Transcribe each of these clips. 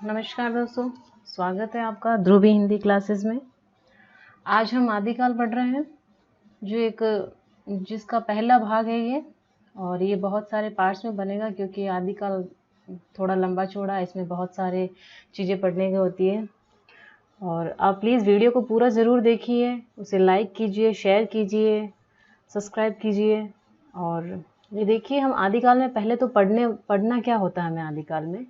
नमस्कार दोस्तों, स्वागत है आपका ध्रुवी हिंदी क्लासेस में। आज हम आदिकाल पढ़ रहे हैं, जो एक जिसका पहला भाग है ये, और ये बहुत सारे पार्ट्स में बनेगा क्योंकि आदिकाल थोड़ा लंबा चौड़ा है, इसमें बहुत सारे चीज़ें पढ़ने की होती है। और आप प्लीज़ वीडियो को पूरा ज़रूर देखिए, उसे लाइक कीजिए, शेयर कीजिए, सब्सक्राइब कीजिए। और ये देखिए, हम आदिकाल में पहले तो पढ़ना क्या होता है हमें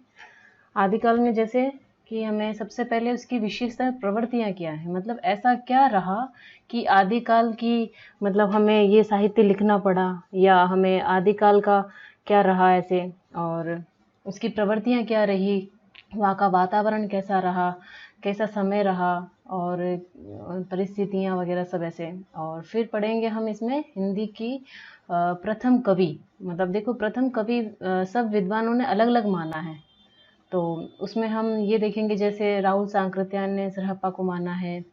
आदिकाल में जैसे कि हमें सबसे पहले उसकी विशेषता प्रवृत्तियाँ क्या है, मतलब ऐसा क्या रहा कि आदिकाल की मतलब हमें ये साहित्य लिखना पड़ा, या हमें आदिकाल का क्या रहा ऐसे, और उसकी प्रवृत्तियाँ क्या रही, वहाँ का वातावरण कैसा रहा, कैसा समय रहा, और परिस्थितियाँ वगैरह सब ऐसे। और फिर पढ़ेंगे हम इसमें हिंदी की प्रथम कवि। मतलब देखो, प्रथम कवि सब विद्वानों ने अलग अलग माना है, तो उसमें हम ये देखेंगे जैसे राहुल सांकृत्यायन ने सरहप्पा को माना है।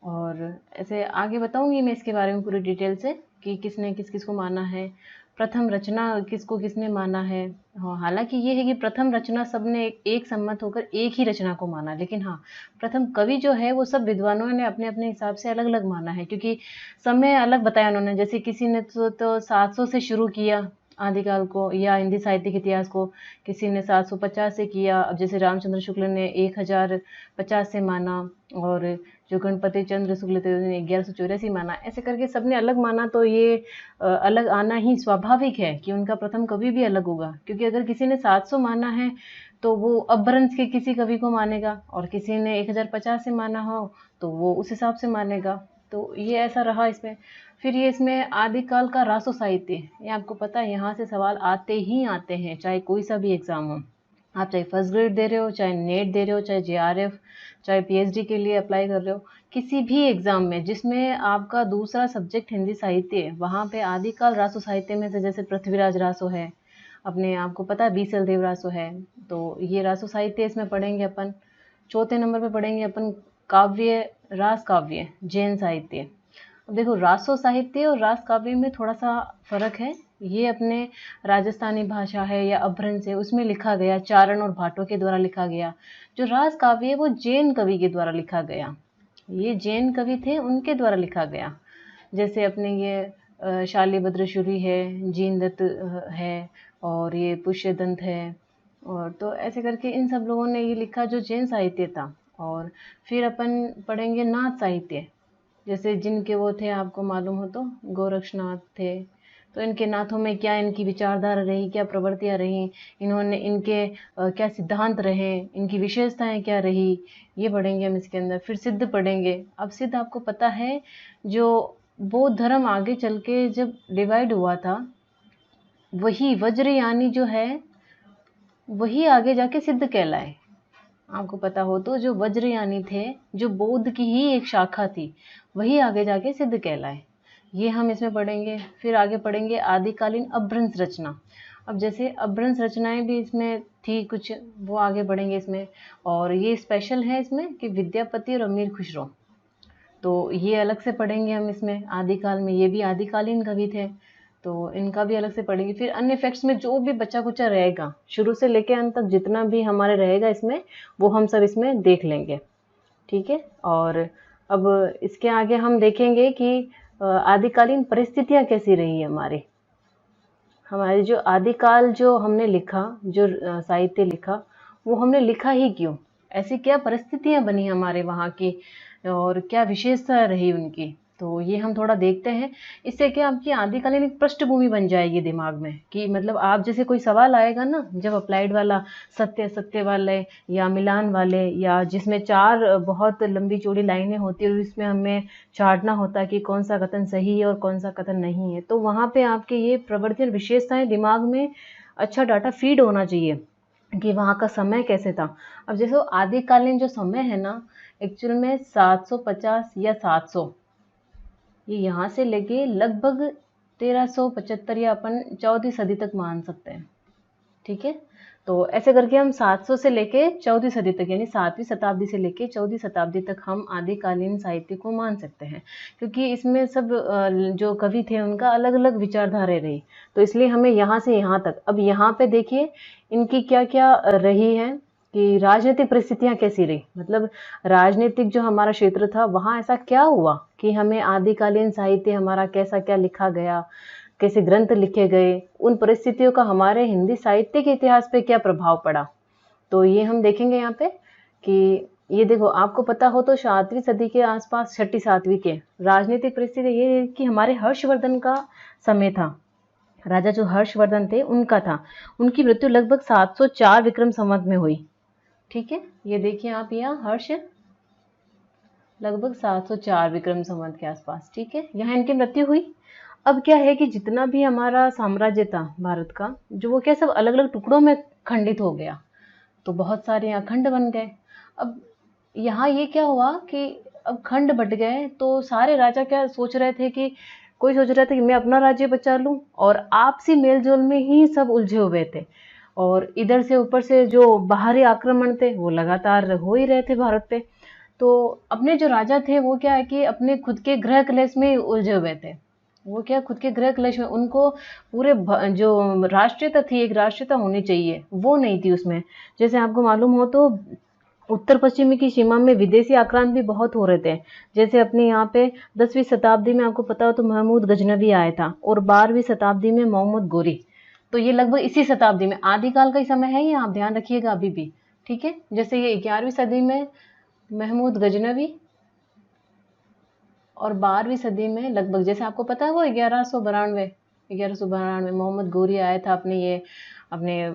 और ऐसे आगे बताऊंगी मैं इसके बारे में पूरी डिटेल से कि किसने किस किस को माना है, प्रथम रचना किसको किसने माना है। हाँ, हालांकि ये है कि प्रथम रचना सबने एक सम्मत होकर एक ही रचना को माना, लेकिन हाँ, प्रथम कवि जो है वो सब विद्वानों ने अपने अपने हिसाब से अलग अलग माना है, क्योंकि समय अलग बताया उन्होंने। जैसे किसी ने तो 700 से शुरू किया आदिकाल को या हिंदी साहित्यिक इतिहास को, किसी ने 750 से किया। अब जैसे रामचंद्र शुक्ल ने 1050 से माना, और जो गणपति चंद्र शुक्ल थे उन्होंने 1184 माना। ऐसे करके सबने अलग माना, तो ये अलग आना ही स्वाभाविक है कि उनका प्रथम कवि भी अलग होगा। क्योंकि अगर किसी ने 700 माना है तो वो अपभ्रंश के किसी कवि को मानेगा, और किसी ने 1050 से माना हो तो वो उस हिसाब से मानेगा। तो ये ऐसा रहा इसमें। फिर ये इसमें आदिकाल का रासो साहित्य, ये आपको पता है यहाँ से सवाल आते ही आते हैं, चाहे कोई सा भी एग्ज़ाम हो। आप चाहे फर्स्ट ग्रेड दे रहे हो, चाहे नेट दे रहे हो, चाहे जेआरएफ, चाहे पीएचडी के लिए अप्लाई कर रहे हो, किसी भी एग्ज़ाम में जिसमें आपका दूसरा सब्जेक्ट हिंदी साहित्य है, वहाँ पे आदिकाल रासो साहित्य में से जैसे पृथ्वीराज रासो है, अपने आपको पता है बीसल देव रासो है, तो ये रासो साहित्य इसमें पढ़ेंगे अपन। चौथे नंबर पे पढ़ेंगे अपन काव्य, रास काव्य, जैन साहित्य। अब देखो, रासो साहित्य और रास काव्य में थोड़ा सा फर्क है। ये अपने राजस्थानी भाषा है या अपभ्रंश है, उसमें लिखा गया, चारण और भाटों के द्वारा लिखा गया। जो रास काव्य है वो जैन कवि के द्वारा लिखा गया, ये जैन कवि थे उनके द्वारा लिखा गया। जैसे अपने ये शालिभद्र शुरी है, जीनदत्त है, और ये पुष्यदंत है, और तो ऐसे करके इन सब लोगों ने ये लिखा जो जैन साहित्य था। और फिर अपन पढ़ेंगे नाथ साहित्य, जैसे जिनके वो थे आपको मालूम हो तो गोरक्षनाथ थे। तो इनके नाथों में क्या इनकी विचारधारा रही, क्या प्रवृत्तियाँ रही, इन्होंने इनके क्या सिद्धांत रहे, इनकी विशेषताएं क्या रही, ये पढ़ेंगे हम इसके अंदर। फिर सिद्ध पढ़ेंगे। अब सिद्ध आपको पता है, जो बौद्ध धर्म आगे चल के जब डिवाइड हुआ था, वही वज्रयानी जो है वही आगे जाके सिद्ध कहलाए। आपको पता हो तो जो वज्रयानी थे, जो बौद्ध की ही एक शाखा थी, वही आगे जाके सिद्ध कहलाए। ये हम इसमें पढ़ेंगे। फिर आगे पढ़ेंगे आदिकालीन अपभ्रंश रचना। अब जैसे अपभ्रंश रचनाएं भी इसमें थी कुछ, वो आगे बढ़ेंगे इसमें। और ये स्पेशल है इसमें कि विद्यापति और अमीर खुसरो, तो ये अलग से पढ़ेंगे हम इसमें। आदिकाल में ये भी आदिकालीन कवि थे, तो इनका भी अलग से पढ़ेंगे। फिर अन्य फैक्ट्स में जो भी बचा कुचा रहेगा, शुरू से लेके अंत तक जितना भी हमारे रहेगा इसमें, वो हम सब इसमें देख लेंगे, ठीक है। और अब इसके आगे हम देखेंगे कि आदिकालीन परिस्थितियाँ कैसी रही हमारी जो आदिकाल जो हमने लिखा, जो साहित्य लिखा, वो हमने लिखा ही क्यों, ऐसी क्या परिस्थितियाँ बनी हमारे वहाँ की, और क्या विशेषता रही उनकी, तो ये हम थोड़ा देखते हैं। इससे क्या आपकी आदिकालीन एक पृष्ठभूमि बन जाएगी दिमाग में, कि मतलब आप जैसे कोई सवाल आएगा ना जब अप्लाइड वाला, सत्य सत्य वाले या मिलान वाले, या जिसमें 4 बहुत लंबी चौड़ी लाइनें होती है और इसमें हमें छांटना होता है कि कौन सा कथन सही है और कौन सा कथन नहीं है, तो वहाँ पे आपके ये प्रवृत्ति और विशेषताएं दिमाग में अच्छा डाटा फीड होना चाहिए कि वहाँ का समय कैसे था। अब जैसे आदिकालीन जो समय है ना, एक्चुअल में 750 या 700, ये यहाँ से लेके लगभग 1375 या अपन 14वीं सदी तक मान सकते हैं, ठीक है। तो ऐसे करके हम 700 से लेके 14वीं सदी तक, यानी 7वीं शताब्दी से लेके 14वीं शताब्दी तक हम आदिकालीन साहित्य को मान सकते हैं, क्योंकि इसमें सब जो कवि थे उनका अलग अलग विचारधारा रही, तो इसलिए हमें यहाँ से यहाँ तक। अब यहाँ पे देखिए इनकी क्या क्या रही है, कि राजनीतिक परिस्थितियां कैसी रही, मतलब राजनीतिक जो हमारा क्षेत्र था वहाँ ऐसा क्या हुआ कि हमें आदिकालीन साहित्य हमारा कैसा क्या लिखा गया, कैसे ग्रंथ लिखे गए, उन परिस्थितियों का हमारे हिंदी साहित्य के इतिहास पे क्या प्रभाव पड़ा। तो ये हम देखेंगे यहाँ पे कि ये देखो, आपको पता हो तो 7वीं सदी के आसपास, 6ठी 7वीं के राजनीतिक परिस्थिति ये है कि हमारे हर्षवर्धन का समय था। राजा जो हर्षवर्धन थे उनका था, उनकी मृत्यु लगभग 704 विक्रम संवत में हुई। ठीक है, ये देखिए आप यहाँ हर्ष लगभग 704 विक्रम संवत के आसपास। ठीक है, यहाँ इनकी मृत्यु हुई। अब क्या है कि जितना भी हमारा साम्राज्य था भारत का, जो वो क्या सब अलग अलग टुकड़ों में खंडित हो गया, तो बहुत सारे यहाँ खंड बन गए। अब यहाँ ये क्या हुआ कि अब खंड बट गए तो सारे राजा क्या सोच रहे थे कि कोई सोच रहा था कि मैं अपना राज्य बचा लूं, और आपसी मेलजोल में ही सब उलझे हुए थे। और इधर से ऊपर से जो बाहरी आक्रमण थे वो लगातार हो ही रहे थे भारत पे। तो अपने जो राजा थे वो क्या है कि अपने खुद के गृह क्लेश में उलझे हुए थे। वो क्या खुद के गृह क्लेश में, उनको पूरे जो राष्ट्रीयता थी, एक राष्ट्रीयता होनी चाहिए, वो नहीं थी उसमें। जैसे आपको मालूम हो तो उत्तर पश्चिमी की सीमा में विदेशी आक्रांत भी बहुत हो रहे थे। जैसे अपने यहाँ पे 10वीं शताब्दी में आपको पता हो तो महमूद गजनवी आया था, और 12वीं शताब्दी में मोहम्मद गोरी। तो ये लगभग इसी शताब्दी में आदिकाल का ही समय है, ये आप ध्यान रखिएगा अभी भी। ठीक है, जैसे ये 11वीं सदी में महमूद गजनवी, और 12वीं सदी में लगभग, जैसे आपको पता है वो 1192 मोहम्मद गोरी आया था अपने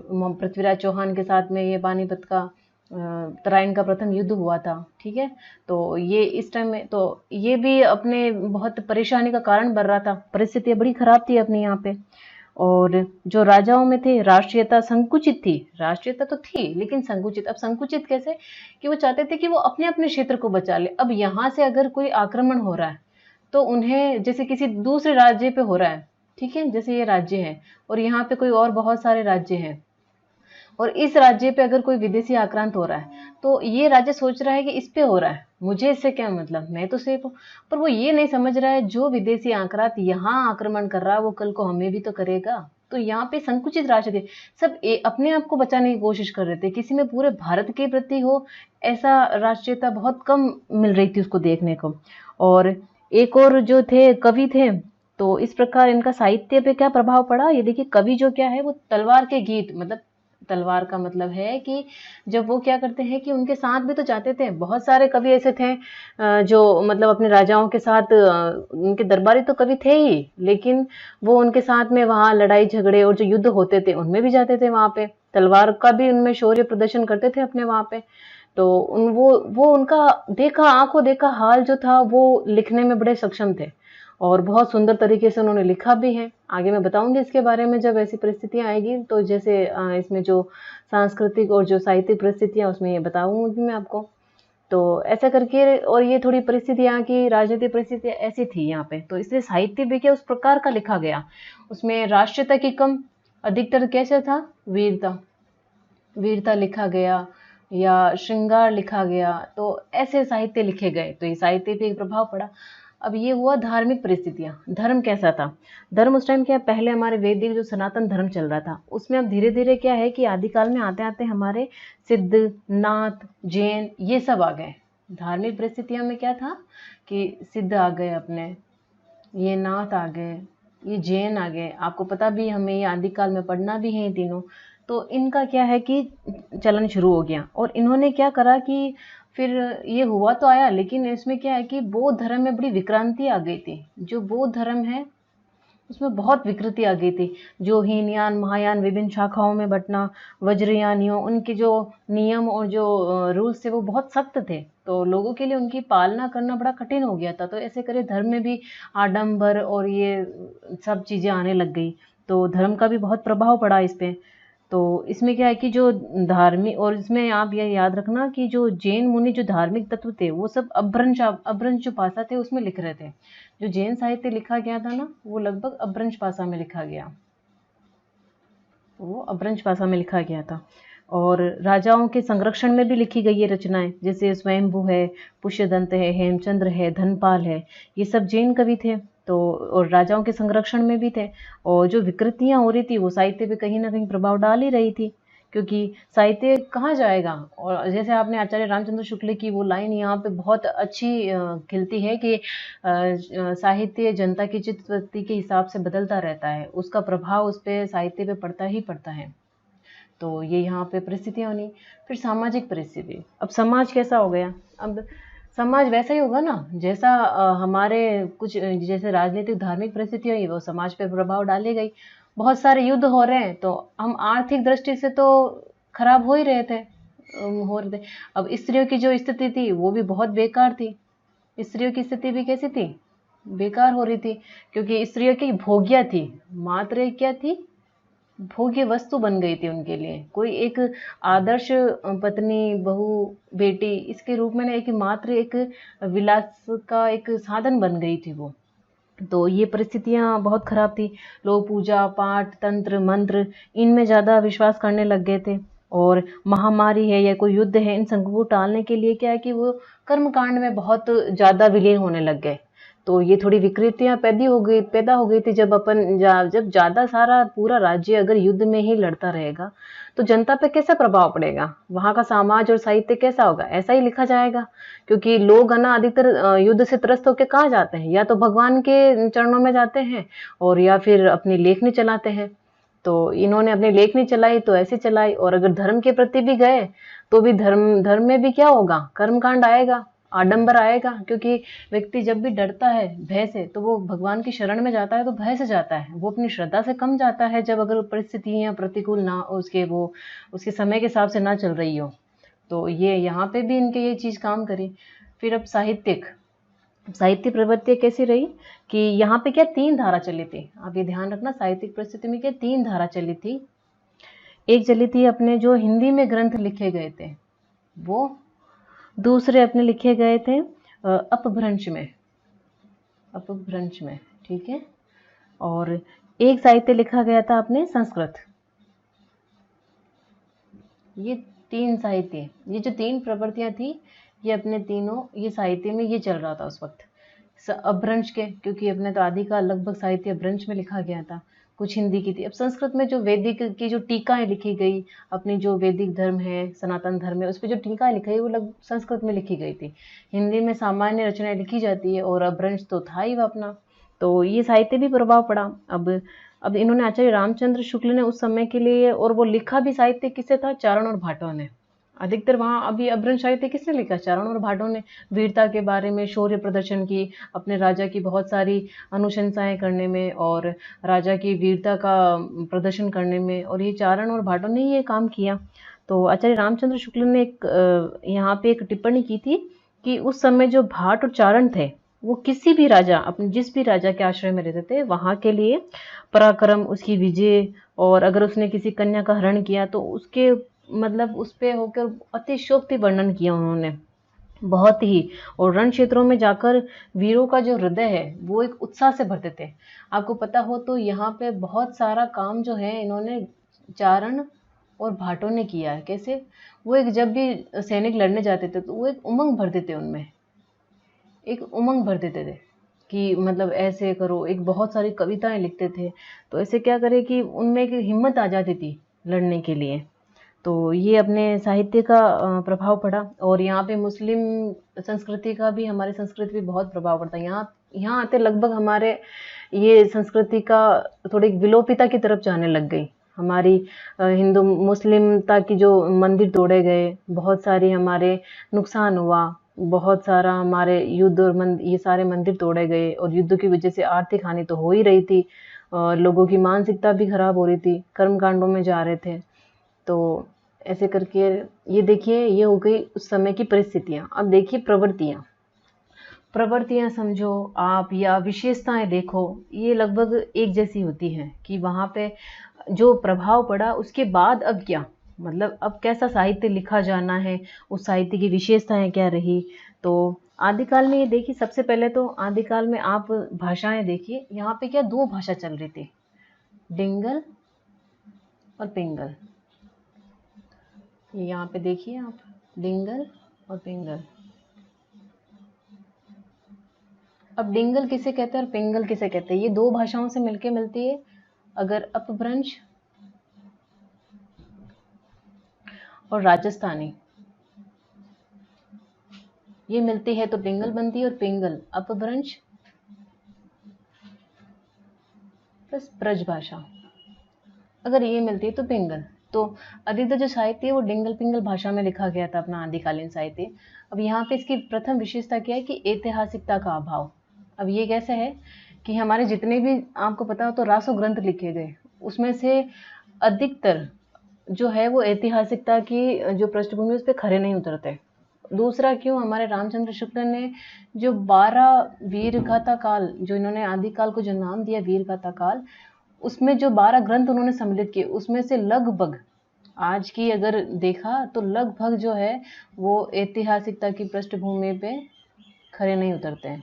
पृथ्वीराज चौहान के साथ में, ये पानीपत का तराइन का प्रथम युद्ध हुआ था। ठीक है, तो ये इस टाइम में तो ये भी अपने बहुत परेशानी का कारण बन रहा था, परिस्थिति बड़ी खराब थी अपने यहाँ पे। और जो राजाओं में थे राष्ट्रीयता संकुचित थी, राष्ट्रीयता तो थी लेकिन संकुचित। अब संकुचित कैसे कि वो चाहते थे कि वो अपने अपने क्षेत्र को बचा ले। अब यहाँ से अगर कोई आक्रमण हो रहा है तो उन्हें, जैसे किसी दूसरे राज्य पे हो रहा है, ठीक है, जैसे ये राज्य है और यहाँ पे कोई और बहुत सारे राज्य हैं, और इस राज्य पे अगर कोई विदेशी आक्रांत हो रहा है तो ये राज्य सोच रहा है कि इस पे हो रहा है, मुझे इससे क्या मतलब, मैं तो सेफ हूँ। पर वो ये नहीं समझ रहा है जो विदेशी आक्रांत यहाँ आक्रमण कर रहा है वो कल को हमें भी तो करेगा। तो यहाँ पे संकुचित राष्ट्र थे, सब अपने आप को बचाने की कोशिश कर रहे थे, किसी में पूरे भारत के प्रति हो ऐसा राष्ट्रीयता बहुत कम मिल रही थी उसको देखने को। और एक और जो थे कवि थे, तो इस प्रकार इनका साहित्य पे क्या प्रभाव पड़ा, ये देखिए कवि जो क्या है वो तलवार के गीत, मतलब तलवार का मतलब है कि जब वो क्या करते हैं कि उनके साथ भी तो जाते थे, बहुत सारे कवि ऐसे थे जो मतलब अपने राजाओं के साथ, उनके दरबारी तो कवि थे ही, लेकिन वो उनके साथ में वहाँ लड़ाई झगड़े और जो युद्ध होते थे उनमें भी जाते थे, वहाँ पे तलवार का भी उनमें शौर्य प्रदर्शन करते थे अपने वहाँ पे। तो वो उनका देखा, आंखों देखा हाल जो था वो लिखने में बड़े सक्षम थे, और बहुत सुंदर तरीके से उन्होंने लिखा भी है। आगे मैं बताऊंगी इसके बारे में जब ऐसी परिस्थितियां आएगी, तो जैसे इसमें जो सांस्कृतिक और जो साहित्यिक परिस्थितियां उसमें ये बताऊंगी मैं आपको। तो ऐसा करके, और ये थोड़ी परिस्थिति यहाँ की राजनीतिक परिस्थिति ऐसी थी यहाँ पे, तो इसलिए साहित्य भी क्या उस प्रकार का लिखा गया, उसमें राष्ट्रीयता की कम, अधिकतर कैसे था, वीरता, वीरता लिखा गया या श्रृंगार लिखा गया, तो ऐसे साहित्य लिखे गए, तो ये साहित्य पे एक प्रभाव पड़ा। अब ये हुआ धार्मिक परिस्थितियां, धर्म कैसा था, धर्म उस टाइम क्या, पहले हमारे वैदिक जो सनातन धर्म चल रहा था उसमें अब धीरे धीरे क्या है कि आदिकाल में आते आते हमारे सिद्ध, नाथ, जैन ये सब आ गए। धार्मिक परिस्थितियों में क्या था कि सिद्ध आ गए अपने, ये नाथ आ गए, ये जैन आ गए, आपको पता भी, हमें ये आदिकाल में पढ़ना भी है ये तीनों। तो इनका क्या है कि चलन शुरू हो गया, और इन्होंने क्या करा कि फिर ये हुआ तो आया, लेकिन इसमें क्या है कि बौद्ध धर्म में बड़ी विक्रांति आ गई थी। जो बौद्ध धर्म है उसमें बहुत विकृति आ गई थी, जो हीनयान महायान विभिन्न शाखाओं में बंटना, वज्रयानियों, उनके जो नियम और जो रूल्स थे वो बहुत सख्त थे, तो लोगों के लिए उनकी पालना करना बड़ा कठिन हो गया था। तो ऐसे करे धर्म में भी आडंबर और ये सब चीज़ें आने लग गई, तो धर्म का भी बहुत प्रभाव पड़ा इस पे। तो इसमें क्या है कि जो धार्मिक, और इसमें आप ये याद रखना कि जो जैन मुनि जो धार्मिक तत्व थे वो सब अभ्रंश जो भाषा थे उसमें लिख रहे थे। जो जैन साहित्य लिखा गया था ना वो लगभग अभ्रंश भाषा में लिखा गया, वो अभ्रंश भाषा में लिखा गया था। और राजाओं के संरक्षण में भी लिखी गई ये रचनाएं, जैसे स्वयंभू है, पुष्यदंत है, हेमचंद्र है, धनपाल है, ये सब जैन कवि थे। तो और राजाओं के संरक्षण में भी थे, और जो विकृतियां हो रही थी वो साहित्य पे कहीं ना कहीं प्रभाव डाल ही रही थी, क्योंकि साहित्य कहाँ जाएगा। और जैसे आपने आचार्य रामचंद्र शुक्ल की वो लाइन यहाँ पे बहुत अच्छी खिलती है कि साहित्य जनता की चित्तवृत्ति के हिसाब से बदलता रहता है, उसका प्रभाव उस पर साहित्य पे पड़ता ही पड़ता है। तो ये यहाँ पे परिस्थितियाँ होनी। फिर सामाजिक परिस्थिति, अब समाज कैसा हो गया, अब समाज वैसा ही होगा ना जैसा हमारे कुछ जैसे राजनीतिक धार्मिक परिस्थिति हुई वो समाज पे प्रभाव डालेगा ही। बहुत सारे युद्ध हो रहे हैं तो हम आर्थिक दृष्टि से तो खराब हो ही रहे थे, हो रहे थे। अब स्त्रियों की जो स्थिति थी वो भी बहुत बेकार थी, स्त्रियों की स्थिति भी कैसी थी, बेकार हो रही थी, क्योंकि स्त्रियों की भोग्या थी, मात्र एक क्या थी, भोग्य वस्तु बन गई थी उनके लिए। कोई एक आदर्श पत्नी, बहू, बेटी इसके रूप में ना एक मात्र एक विलास का एक साधन बन गई थी वो। तो ये परिस्थितियाँ बहुत खराब थी। लोग पूजा पाठ, तंत्र मंत्र इनमें ज़्यादा विश्वास करने लग गए थे। और महामारी है या कोई युद्ध है, इन सबको को टालने के लिए क्या है कि वो कर्मकांड में बहुत ज़्यादा विलीन होने लग गए। तो ये थोड़ी विकृतियाँ पैदा हो गई थी। जब ज़्यादा सारा पूरा राज्य अगर युद्ध में ही लड़ता रहेगा तो जनता पे कैसा प्रभाव पड़ेगा, वहाँ का समाज और साहित्य कैसा होगा, ऐसा ही लिखा जाएगा। क्योंकि लोग है ना अधिकतर युद्ध से त्रस्त होकर कहाँ जाते हैं, या तो भगवान के चरणों में जाते हैं और या फिर अपनी लेखनी चलाते हैं। तो इन्होंने अपनी लेखनी चलाई तो ऐसे चलाई, और अगर धर्म के प्रति भी गए तो भी धर्म धर्म में भी क्या होगा, कर्मकांड आएगा, आडंबर आएगा। क्योंकि व्यक्ति जब भी डरता है भय से तो वो भगवान की शरण में जाता है, तो भय से जाता है, वो अपनी श्रद्धा से कम जाता है जब अगर परिस्थितियां प्रतिकूल ना उसके समय के हिसाब से ना चल रही हो। तो ये यहाँ पे भी इनके ये चीज काम करी। फिर अब साहित्य प्रवृत्ति कैसी रही कि यहाँ पे क्या तीन धारा चली थी, आप ये ध्यान रखना, साहित्यिक परिस्थिति में क्या तीन धारा चली थी। एक चली थी अपने जो हिंदी में ग्रंथ लिखे गए थे वो, दूसरे अपने लिखे गए थे अपभ्रंश में, ठीक है। और एक साहित्य लिखा गया था अपने संस्कृत। ये तीन साहित्य, ये जो तीन प्रवृत्तियां थी, ये अपने तीनों ये साहित्य में ये चल रहा था उस वक्त। अपभ्रंश के, क्योंकि अपने तो आदि का लगभग साहित्य अपभ्रंश में लिखा गया था, कुछ हिंदी की थी। अब संस्कृत में जो वैदिक की जो टीकाएं लिखी गई, अपनी जो वैदिक धर्म है, सनातन धर्म है, उस पर जो टीकाएं लिखी गई वो लगभग संस्कृत में लिखी गई थी। हिंदी में सामान्य रचनाएं लिखी जाती है और अपभ्रंश तो था ही वो अपना। तो ये साहित्य भी प्रभाव पड़ा। अब इन्होंने आचार्य रामचंद्र शुक्ल ने उस समय के लिए, और वो लिखा भी साहित्य किससे था, चारण और भाटों ने। अधिकतर वहाँ अभी अपभ्रंश साहित्य किसने लिखा, चारण और भाटों ने। वीरता के बारे में शौर्य प्रदर्शन की, अपने राजा की बहुत सारी अनुशंसाएं करने में और राजा की वीरता का प्रदर्शन करने में, और ये चारण और भाटों ने ये काम किया। तो आचार्य रामचंद्र शुक्ल ने एक यहाँ पे एक टिप्पणी की थी कि उस समय जो भाट और चारण थे वो किसी भी राजा, अपने जिस भी राजा के आश्रय में रहते थे, वहाँ के लिए पराक्रम, उसकी विजय, और अगर उसने किसी कन्या का हरण किया तो उसके मतलब उस पे होकर अतिशयोक्ति वर्णन किया उन्होंने बहुत ही। और रण क्षेत्रों में जाकर वीरों का जो हृदय है वो एक उत्साह से भरते थे। आपको पता हो तो यहाँ पे बहुत सारा काम जो है इन्होंने चारण और भाटों ने किया है। कैसे, वो एक जब भी सैनिक लड़ने जाते थे तो वो एक उमंग भर देते उनमें, एक उमंग भर देते थे कि मतलब ऐसे करो, एक बहुत सारी कविताएं लिखते थे। तो ऐसे क्या करे कि उनमें एक हिम्मत आ जाती थी लड़ने के लिए। तो ये अपने साहित्य का प्रभाव पड़ा। और यहाँ पे मुस्लिम संस्कृति का भी, हमारी संस्कृति भी बहुत प्रभाव पड़ता है। यहाँ यहाँ आते लगभग हमारे ये संस्कृति का थोड़ी विलोपिता की तरफ जाने लग गई। हमारी हिंदू मुस्लिमता की जो मंदिर तोड़े गए, बहुत सारी हमारे नुकसान हुआ, बहुत सारा हमारे युद्ध और ये सारे मंदिर तोड़े गए, और युद्ध की वजह से आर्थिक हानि तो हो ही रही थी, और लोगों की मानसिकता भी खराब हो रही थी, कर्मकांडों में जा रहे थे। तो ऐसे करके ये देखिए, ये हो गई उस समय की परिस्थितियाँ। अब देखिए प्रवृत्तियाँ समझो आप या विशेषताएं देखो, ये लगभग एक जैसी होती हैं कि वहाँ पे जो प्रभाव पड़ा उसके बाद अब क्या, मतलब अब कैसा साहित्य लिखा जाना है, उस साहित्य की विशेषताएं क्या रही। तो आदिकाल में ये देखिए, सबसे पहले तो आदिकाल में आप भाषाएं देखिए, यहाँ पे क्या दो भाषा चल रही थी, डिंगल और पिंगल। ये यहाँ पे देखिए आप, डिंगल और पिंगल। अब डिंगल किसे कहते हैं और पिंगल किसे कहते हैं, ये दो भाषाओं से मिलके मिलती है। अगर अपभ्रंश और राजस्थानी। ये मिलती है तो पिंगल बनती है, और पिंगल अपभ्रंश प्लस ब्रज भाषा। अगर ये मिलती है तो पिंगल। तो अधिकतर जो साहित्य है वो डिंगल पिंगल भाषा में लिखा गया था, अपना आदिकालीन साहित्य। अब यहाँ पे इसकी प्रथम विशेषता क्या है कि ऐतिहासिकता का अभाव। अब ये कैसे है कि हमारे जितने भी आपको पता हो तो रासो ग्रंथ लिखे गए, उसमें से अधिकतर जो है वो ऐतिहासिकता की जो पृष्ठभूमि उस पर खरे नहीं उतरते। दूसरा क्यों, हमारे रामचंद्र शुक्ल ने जो 12 वीर गाथा काल, जो इन्होंने आदिकाल को जो नाम दिया वीर गाथा काल, उसमें जो 12 ग्रंथ उन्होंने सम्मिलित किए, उसमें से लगभग आज की अगर देखा तो लगभग जो है वो ऐतिहासिकता की पृष्ठभूमि पे खरे नहीं उतरते हैं।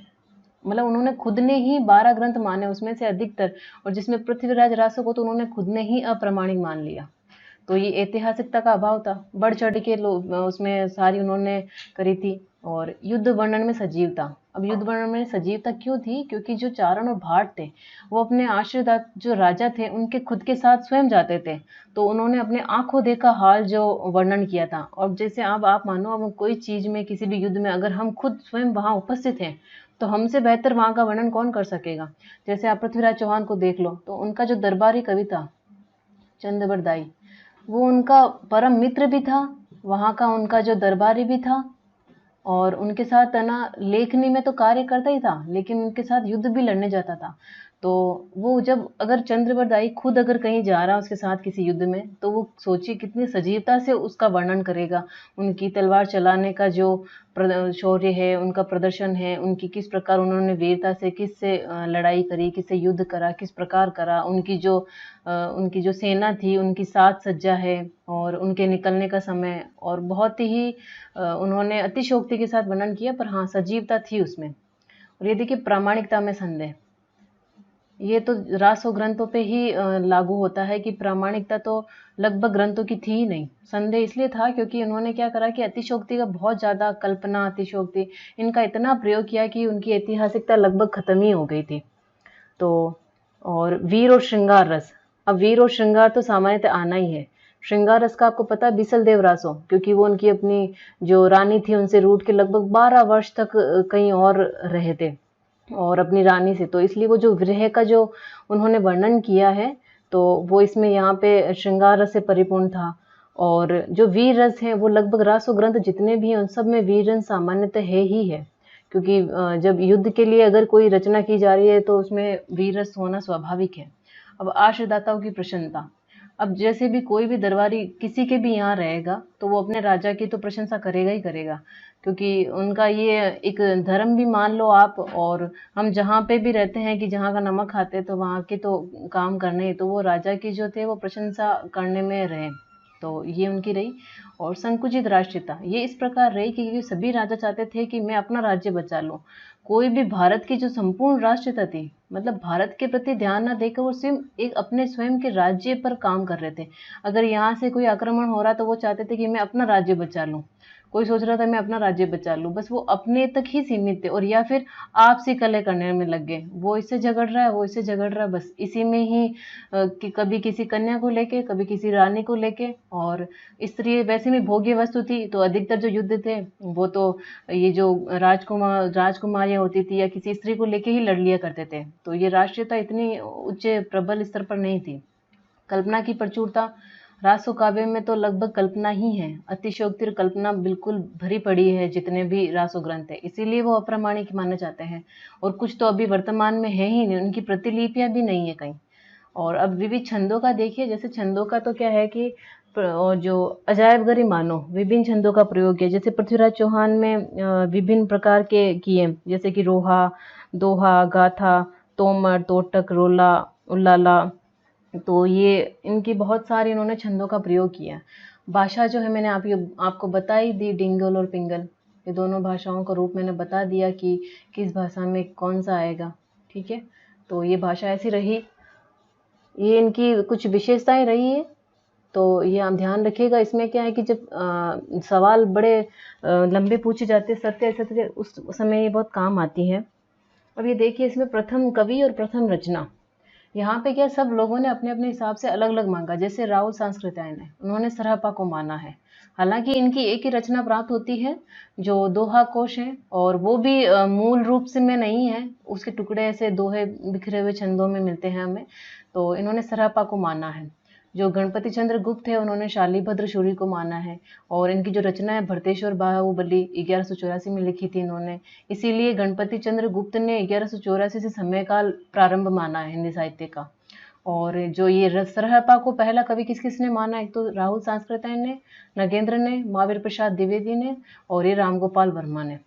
मतलब उन्होंने खुद ने ही 12 ग्रंथ माने उसमें से अधिकतर, और जिसमें पृथ्वीराज रासो को तो उन्होंने खुद ने ही अप्रामाणिक मान लिया। तो ये ऐतिहासिकता का अभाव था। बढ़ चढ़ के उसमें सारी उन्होंने करी थी। और युद्ध वर्णन में सजीवता। अब युद्ध वर्णन में सजीवता क्यों थी? क्योंकि जो चारण और भाट थे वो अपने आश्रित जो राजा थे उनके खुद के साथ स्वयं जाते थे, तो उन्होंने अपने आंखों देखा हाल जो वर्णन किया था। और जैसे अब आप मानो, अब कोई चीज में किसी भी युद्ध में अगर हम खुद स्वयं वहां उपस्थित हैं तो हमसे बेहतर वहां का वर्णन कौन कर सकेगा। जैसे आप पृथ्वीराज चौहान को देख लो, तो उनका जो दरबारी कवि था चंद्रबरदाई, वो उनका परम मित्र भी था, वहाँ का उनका जो दरबारी भी था, और उनके साथ है ना लेखनी में तो कार्य करता ही था, लेकिन उनके साथ युद्ध भी लड़ने जाता था। तो वो जब अगर चंद्रबरदाई खुद अगर कहीं जा रहा है उसके साथ किसी युद्ध में, तो वो सोचिए कितनी सजीवता से उसका वर्णन करेगा। उनकी तलवार चलाने का जो शौर्य है, उनका प्रदर्शन है, उनकी किस प्रकार उन्होंने वीरता से किससे लड़ाई करी, किससे युद्ध करा, किस प्रकार करा, उनकी जो सेना थी, उनकी साज सज्जा है, और उनके निकलने का समय, और बहुत ही उन्होंने अतिशयोक्ति के साथ वर्णन किया, पर हाँ सजीवता थी उसमें। और ये देखिए प्रामाणिकता में संदेह, ये तो रासो ग्रंथों पे ही लागू होता है कि प्रामाणिकता तो लगभग ग्रंथों की थी ही नहीं। संदेह इसलिए था क्योंकि उन्होंने क्या करा कि अतिशयोक्ति का बहुत ज़्यादा, कल्पना, अतिशयोक्ति, इनका इतना प्रयोग किया कि उनकी ऐतिहासिकता लगभग खत्म ही हो गई थी। तो और वीर और श्रृंगार रस। अब वीर और श्रृंगार तो सामान्यतः आना ही है। श्रृंगार रस का आपको पता है बिसल देव रासो, क्योंकि वो उनकी अपनी जो रानी थी उनसे रूठ के लगभग 12 वर्ष तक कहीं और रहे थे, और अपनी रानी से, तो इसलिए वो जो विरह का जो उन्होंने वर्णन किया है, तो वो इसमें यहाँ पे श्रृंगार रस से परिपूर्ण था। और जो वीर रस है वो लगभग रासो ग्रंथ जितने भी हैं उन सब में वीर रस सामान्यतः है ही है, क्योंकि जब युद्ध के लिए अगर कोई रचना की जा रही है तो उसमें वीर रस होना स्वाभाविक है। अब आश्रयदाताओं की प्रसन्नता। अब जैसे भी कोई भी दरबारी किसी के भी यहाँ रहेगा तो वो अपने राजा की तो प्रशंसा करेगा ही करेगा, क्योंकि उनका ये एक धर्म भी मान लो आप। और हम जहाँ पे भी रहते हैं कि जहाँ का नमक खाते तो वहाँ के तो काम करने, तो वो राजा की जो थे वो प्रशंसा करने में रहे, तो ये उनकी रही। और संकुचित राष्ट्रीयता ये इस प्रकार रही कि सभी राजा चाहते थे कि मैं अपना राज्य बचा लूं। कोई भी भारत की जो संपूर्ण राष्ट्रीयता थी, मतलब भारत के प्रति ध्यान न देकर वो स्वयं एक अपने स्वयं के राज्य पर काम कर रहे थे। अगर यहाँ से कोई आक्रमण हो रहा तो वो चाहते थे कि मैं अपना राज्य बचा लूं, कोई सोच रहा था मैं अपना राज्य बचा लूं, बस वो अपने तक ही सीमित थे। और या फिर आपसी कलह करने में लग गए, वो इससे झगड़ रहा है, वो इससे झगड़ रहा है, बस इसी में ही कि कभी किसी कन्या को लेके, कभी किसी रानी को लेके। और स्त्री वैसे में भोग्य वस्तु थी, तो अधिकतर जो युद्ध थे वो तो ये जो राजकुमारियां होती थी या किसी स्त्री को लेके ही लड़ लिया करते थे। तो ये राष्ट्रीयता इतनी उच्च प्रबल स्तर पर नहीं थी। कल्पना की प्रचुरता। रासो काव्य में तो लगभग कल्पना ही है, अतिशयोक्ति और कल्पना बिल्कुल भरी पड़ी है जितने भी रासो ग्रंथ है, इसीलिए वो अप्रामाणिक माने जाते हैं। और कुछ तो अभी वर्तमान में है ही नहीं, उनकी प्रतिलिपियां भी नहीं है कहीं। और अब विविध छंदों का देखिए, जैसे छंदों का तो क्या है कि और जो अजायबगरी मानो विभिन्न छंदों का प्रयोग किया। जैसे पृथ्वीराज चौहान में विभिन्न प्रकार के किए, जैसे कि रोहा, दोहा, गाथा, तोमर, तोटक, रोला, उल्लाला। तो ये इनकी बहुत सारी इन्होंने छंदों का प्रयोग किया। भाषा जो है मैंने आपको बता ही दी, डिंगल और पिंगल, ये दोनों भाषाओं का रूप मैंने बता दिया कि किस भाषा में कौन सा आएगा। ठीक है, तो ये भाषा ऐसी रही, ये इनकी कुछ विशेषताएं रही है, तो ये आप ध्यान रखिएगा। इसमें क्या है कि जब सवाल बड़े लंबे पूछे जाते हैं, सत्य असत्य, उस समय ये बहुत काम आती है। अब ये देखिए इसमें प्रथम कवि और प्रथम रचना, यहाँ पे क्या सब लोगों ने अपने अपने हिसाब से अलग अलग मांगा। जैसे राहुल सांस्कृत्यायन है, उन्होंने सरहपा को माना है, हालांकि इनकी एक ही रचना प्राप्त होती है जो दोहा कोश है, और वो भी मूल रूप से में नहीं है, उसके टुकड़े ऐसे दोहे बिखरे हुए छंदों में मिलते हैं हमें। तो इन्होंने सरहपा को माना है। जो गणपति चंद्र गुप्त है उन्होंने शालीभद्र शूरी को माना है, और इनकी जो रचना है भरतेश्वर बाहुबली 1184 में लिखी थी इन्होंने। इसीलिए गणपति चंद्र गुप्त ने 1184 से समयकाल प्रारंभ माना है हिंदी साहित्य का। और जो ये सरहपा को पहला कवि किस किसने माना, एक तो राहुल सांस्कृत्यायन ने, नगेंद्र ने, महावीर प्रसाद द्विवेदी ने, और ये रामगोपाल वर्मा ने।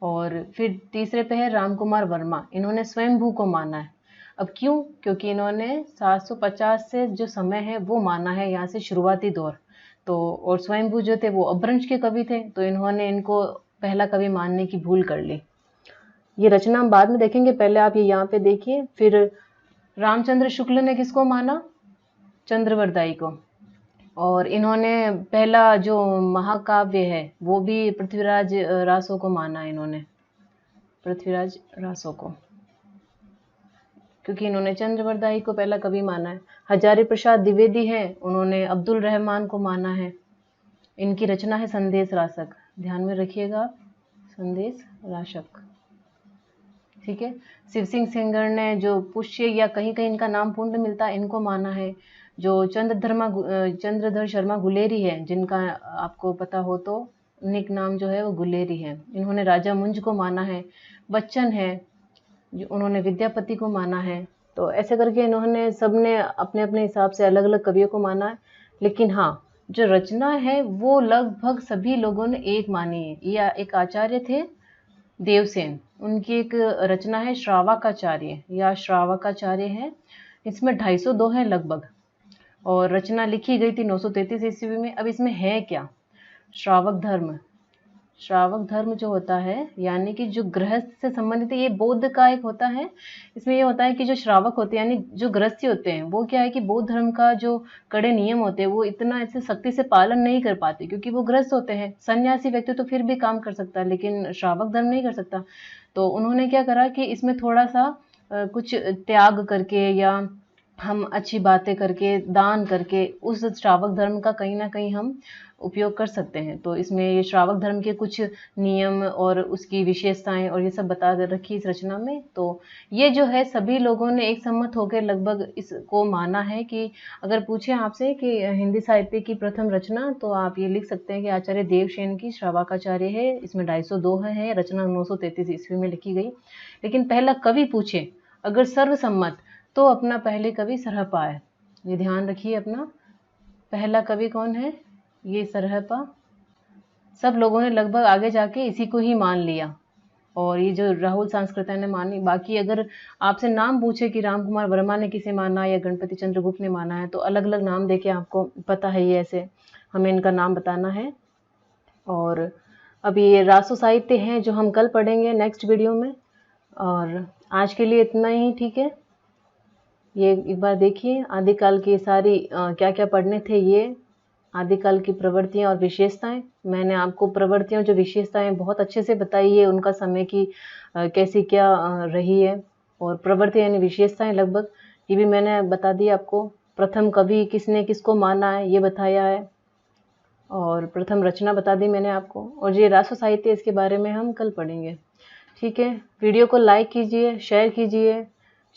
और फिर तीसरे पे है राम कुमार वर्मा, इन्होंने स्वयंभू को माना है। अब क्यों? क्योंकि इन्होंने 750 से जो समय है वो माना है, यहाँ से शुरुआती दौर। तो और स्वयंभू जो थे वो अपभ्रंश के कवि थे, तो इन्होंने इनको पहला कवि मानने की भूल कर ली। ये रचना हम बाद में देखेंगे, पहले आप ये यहाँ पे देखिए। फिर रामचंद्र शुक्ल ने किसको माना? चंद्रवरदाई को। और इन्होंने पहला जो महाकाव्य है वो भी पृथ्वीराज रासो को माना है इन्होंने, पृथ्वीराज रासो को, क्योंकि इन्होंने चंद्रवरदाई को पहला कवि माना है। हजारी प्रसाद द्विवेदी हैं, उन्होंने अब्दुल रहमान को माना है। इनकी रचना है संदेश राशक, ध्यान में रखिएगा, संदेश राशक, ठीक है। शिव सिंह सेंगर ने जो पुष्य या कहीं कहीं इनका नाम पूर्ण मिलता है, इनको माना है। जो चंद्रधर शर्मा गुलेरी है, जिनका आपको पता हो तो निक नाम जो है वो गुलेरी है, इन्होंने राजा मुंज को माना है। बच्चन है, जो उन्होंने विद्यापति को माना है। तो ऐसे करके इन्होंने सबने अपने अपने हिसाब से अलग अलग कवियों को माना है। लेकिन हाँ, जो रचना है वो लगभग सभी लोगों ने एक मानी है। या एक आचार्य थे देवसेन, उनकी एक रचना है श्रावकाचार्य या श्रावकाचार्य है, इसमें 250 दोहे लगभग, और रचना लिखी गई थी 933 ईस्वी में। अब इसमें है क्या? श्रावक धर्म। श्रावक धर्म जो होता है यानी कि जो गृहस्थ से संबंधित है, ये बौद्ध का एक होता है। इसमें ये होता है कि जो श्रावक होते हैं यानी जो गृहस्थी होते हैं, वो क्या है कि बौद्ध धर्म का जो कड़े नियम होते हैं वो इतना ऐसे सख्ती से पालन नहीं कर पाते, क्योंकि वो गृहस्थ होते हैं। सन्यासी व्यक्ति तो फिर भी काम कर सकता है, लेकिन श्रावक धर्म नहीं कर सकता। तो उन्होंने क्या करा कि इसमें थोड़ा सा कुछ त्याग करके या हम अच्छी बातें करके, दान करके उस श्रावक धर्म का कहीं ना कहीं हम उपयोग कर सकते हैं। तो इसमें ये श्रावक धर्म के कुछ नियम और उसकी विशेषताएं और ये सब बता रखी इस रचना में। तो ये जो है सभी लोगों ने एक सम्मत होकर लगभग इसको माना है कि अगर पूछे आपसे कि हिंदी साहित्य की प्रथम रचना, तो आप ये लिख सकते हैं कि आचार्य देवसेन की श्रावकाचार्य है। इसमें 250 दोहे हैं, रचना 933 ईस्वी में लिखी गई। लेकिन पहला कवि पूछे अगर सर्वसम्मत, तो अपना पहले कवि सरहपा है। ये ध्यान रखिए, अपना पहला कवि कौन है? ये सरहपा। सब लोगों ने लगभग आगे जाके इसी को ही मान लिया, और ये जो राहुल सांस्कृत्यायन ने मानी। बाकी अगर आपसे नाम पूछे कि राम कुमार वर्मा ने किसे माना या गणपति चंद्र गुप्त ने माना है, तो अलग अलग नाम देके आपको पता है, ये ऐसे हमें इनका नाम बताना है। और अब ये रासो साहित्य हैं जो हम कल पढ़ेंगे नेक्स्ट वीडियो में। और आज के लिए इतना ही, ठीक है। ये एक बार देखिए आदिकाल की सारी क्या क्या पढ़ने थे, ये आदिकाल की प्रवृत्तियाँ और विशेषताएं। मैंने आपको प्रवृत्तियाँ जो विशेषताएं बहुत अच्छे से बताई है, उनका समय की कैसी क्या रही है, और प्रवृत्ति यानी विशेषताएं लगभग ये भी मैंने बता दी आपको। प्रथम कवि किसने किसको माना है ये बताया है, और प्रथम रचना बता दी मैंने आपको। और ये रासो साहित्य, इसके बारे में हम कल पढ़ेंगे, ठीक है। वीडियो को लाइक कीजिए, शेयर कीजिए,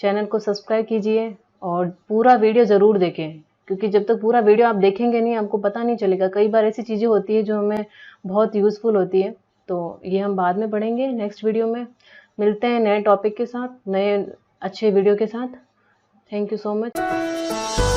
चैनल को सब्सक्राइब कीजिए, और पूरा वीडियो ज़रूर देखें, क्योंकि जब तक पूरा वीडियो आप देखेंगे नहीं आपको पता नहीं चलेगा। कई बार ऐसी चीज़ें होती है जो हमें बहुत यूज़फुल होती है। तो ये हम बाद में पढ़ेंगे नेक्स्ट वीडियो में। मिलते हैं नए टॉपिक के साथ, नए अच्छे वीडियो के साथ। Thank you so much.